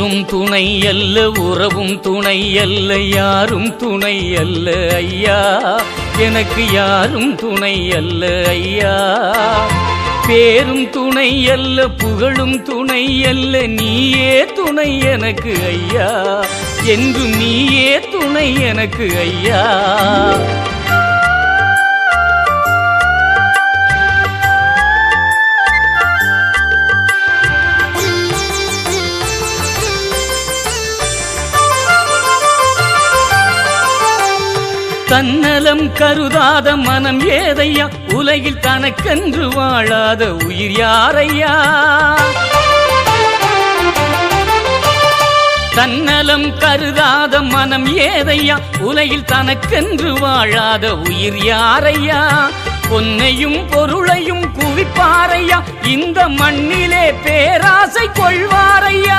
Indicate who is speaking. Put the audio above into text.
Speaker 1: ஊரும் துணை அல்ல, உறவும் துணை அல்ல, யாரும் துணை அல்ல ஐயா, எனக்கு யாரும் துணை அல்ல ஐயா. பேரும் துணை அல்ல, புகழும் துணை அல்ல, நீயே துணை எனக்கு ஐயா, என்றும் நீயே துணை எனக்கு ஐயா. தன்னலம் கருதாத மனம் ஏதையா, உலகில் தனக்கென்று வாழாத உயிர் யாரையா. தன்னலம் கருதாத மனம் ஏதையா, உலகில் தனக்கென்று வாழாத உயிர் யாரையா. பொன்னையும் பொருளையும் குவிப்பாரையா, இந்த மண்ணிலே பேராசை கொள்வாரையா.